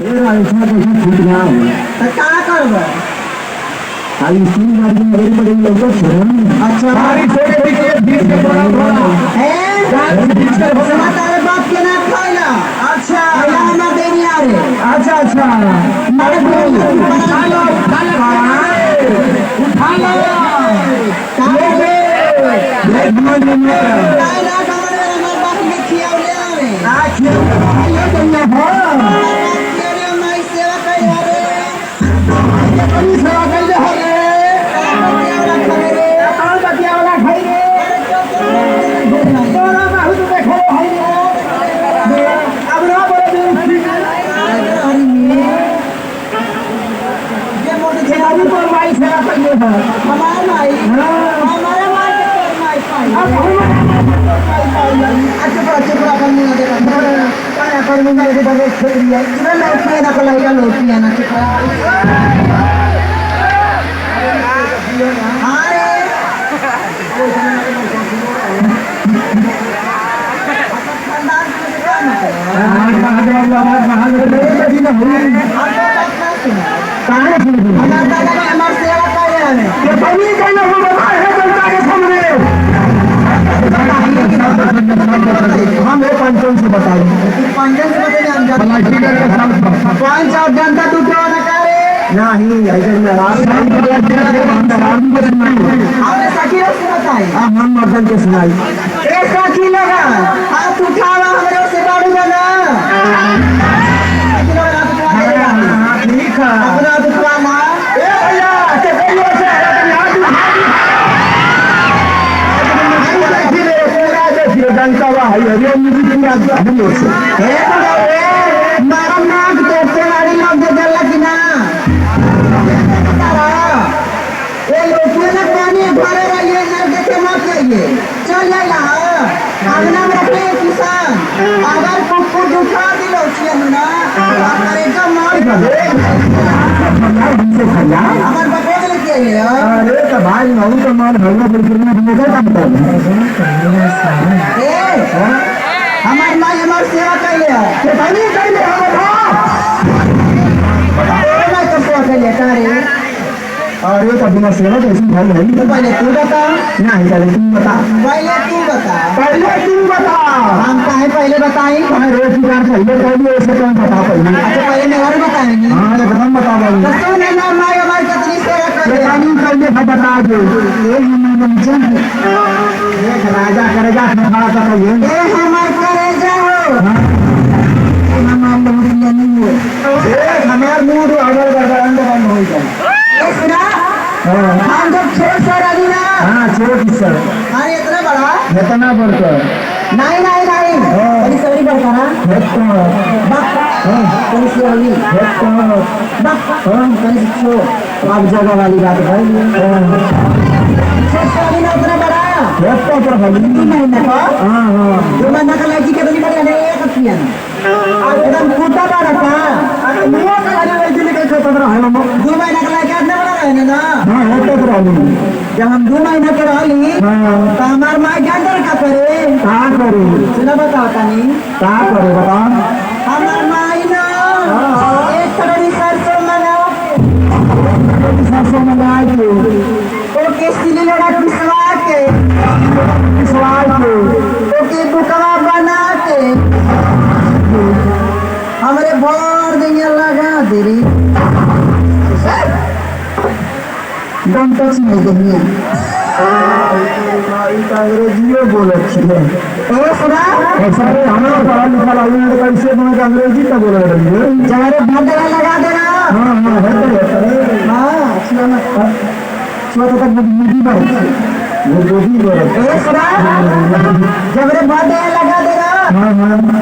ऐसा कैसे छूट गया तो क्या करब खाली 3 गाड़ी में बड़ी लोग अच्छा गाड़ी छोटे के बीच के बड़ा बड़ा तारे बाप के ना खाइला अच्छा ना देनी आ रे अच्छा अच्छा मारे उठा लो उठा लो पंचम से बताइए पांच और जनता तू क्यों न करे नहीं हमने सकीरों से बताई हम मर्दन के सुनाई एक साथी लगा हाथ उठावा हमरे से बाड़ूगा ना ठीक है अपना दुकाना ए भैया चकरियों से जनता भाई हरिओम मारा नाक तोड़ते गाड़ी लोग दे दे लगी ना ये लोग ना पानी भरे रहिए ना देखे मत जाइए चल जाइला आंगना में रखे किसान अगर कुकुर उठा दिलो छियन ना अरे जब मार हमार बापे के लेके आइए अरे तो भाई नहीं तो मान भैया बिल्कुल नहीं काम कर हमार माई हमार सेवा कैले है नहीं कैले मैं तो सेवा कैले तारे अरे तो बिना सेवा तो ऐसी भाई है तो पहले तू बता नहीं चले तुम बता पहले तू बता हम काहे पहले बताई रोज की कार पहले पहले ऐसे कौन बता पहले अच्छा पहले मैं और बताएंगी हाँ तो खत्म बता भाई तो सुन ना माई हमारी कितनी सेवा कर कानून पहले बता दो एक राजा करेगा खड़ा कर कहिए ए हमार करे जाओ हमार लोग नहीं हो हमार मूड अगर अंदर बंद हो जाए सुना हम जब छोड़ सर आली ना हाँ छोड़ सर अरे इतना बड़ा इतना बढ़कर नहीं नहीं नहीं बड़ी सॉरी बढ़ता ना कहीं से होगी कहीं से अब जगह वाली बात भाई उतना बड़ा दो महीना का लड़की के तो नहीं बढ़िया एकदम फूटा पा रखा 2 महीना का लड़का इतना बड़ा रहने ना जब हम 2 महीना के रही तो हमार माँ क्या का करे सुना बताओ तानी बता हमार माई ना एक करोड़ी सरसों मंगा ओके सिली लगा पिसवा के ओके बुकवा बना के हमरे भर दिया लगा दे रे दम टच नहीं देनिया अंग्रेजियों बोल अच्छी है सुना हमारा पढ़ा लिखा आदमी कैसे बोले अंग्रेजी का बोल रही है जहरे भदरा लगा देना हाँ छोटा तक मुझी बात जबरे भदरा लगा देना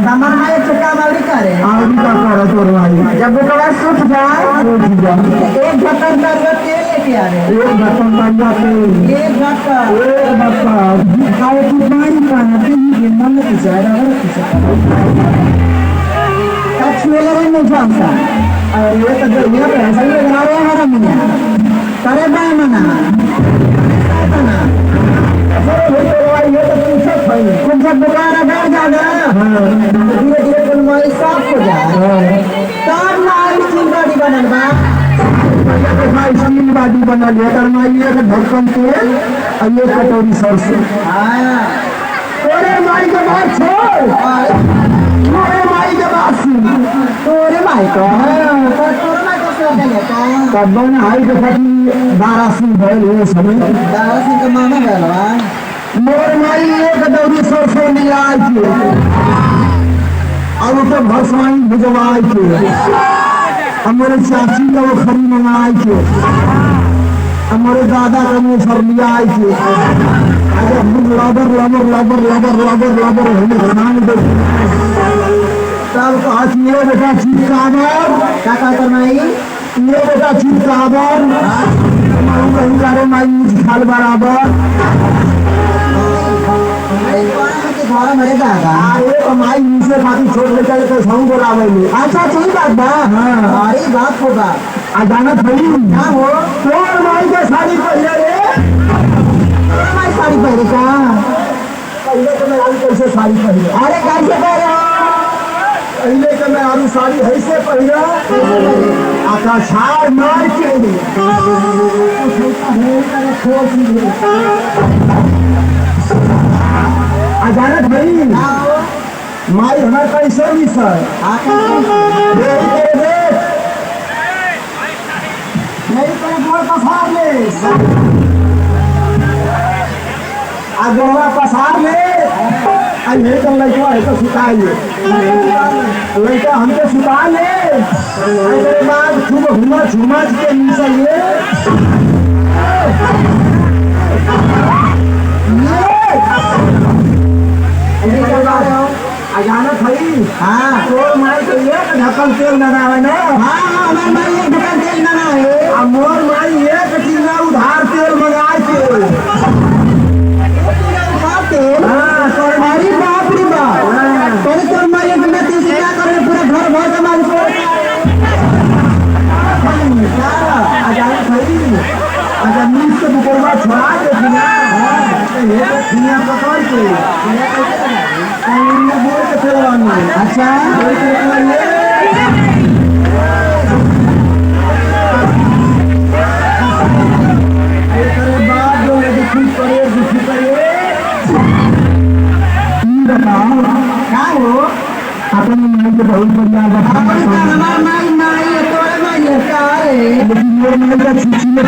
सामान में चुका मावड़ी करे जब वो कबार सूख जाए एक ढक्कन का तेल लेके आ रहे एक ढक्कन खाए की बारी पानी के मन की जायरा छुएले नहीं जानता और ये तो जो ये पैसा ही लगा रहे हैं मियां करे बाय मना ये तो पूछो भाई तुम जब बुखार बैठ जाना धीरे धीरे कुल माई साफ हो जाए तब ना देखा स्टील बाटी बना लिया करमाइए का ढक्कन तेल और ये कटोरी सरसों। तोरे माई के बात छोड़, तोरे माई के बात सुन। तोरे भाई को तोरे भाई को सोच लेता तब बन हाई के पति 12 सिंह भैल ये समय दादा सिंह के मामा गलवा मोर माई एक कटोरी सरसों ले आई थी और उसे भसवाई भिजवाई थी। हमारे चाची का वो खरी मंगाई थी, हमारे दादा का वो सर लिया आई थी। अगर हम लबर लबर लबर लबर लबर लबर हमें बनाने दे तब कहा कि ये बेटा चीज का आबर क्या करमाई ये बेटा चीज का आबर कहीं करे माई मुझ खाल बराबर घर मरे दादा अरे माई नीचे खाती छोड़ लेकर तो सौ बोलावे। अच्छा ठीक बात बा हाँ अरे बात होगा अचानक थी क्या हो तोर माई के साड़ी पहले रे हमारी साड़ी पहने का पहले तो मैं आलू कैसे साड़ी पहले अरे कैसे पहने पहले तो मैं आलू साड़ी ऐसे पहले आका छाड़ मार के अचानक भाई माई हमारे कैसे भी सर मेरी तरह गोल पसार ले गोलवा पसार ले अरे तो लड़का है तो सुताइए लड़का हमको सुता ले उसके बाद खूब घुमा झुमा के नीचे अचानक भाई हाँ तो माई तो एक ढक्कन तेल लगावे ना हाँ हमारे भाई एक ढक्कन तेल मंगा है मोर माई एक चीना उधार तेल मंगा के हाँ अरे बाप रे बाप तोरे तोर मारे बिना तेल से क्या करे पूरा घर भर का माल छोड़ अचानक भाई अगर नीच के बुकरवा छोड़ा के बिना ये तो दुनिया पकड़ के बोल के चलवानी अच्छा क्या हो अपन माई के बहुत बढ़िया हमारा माई माई तोरे माई है क्या रे लेकिन मेरे माई का छुट्टी में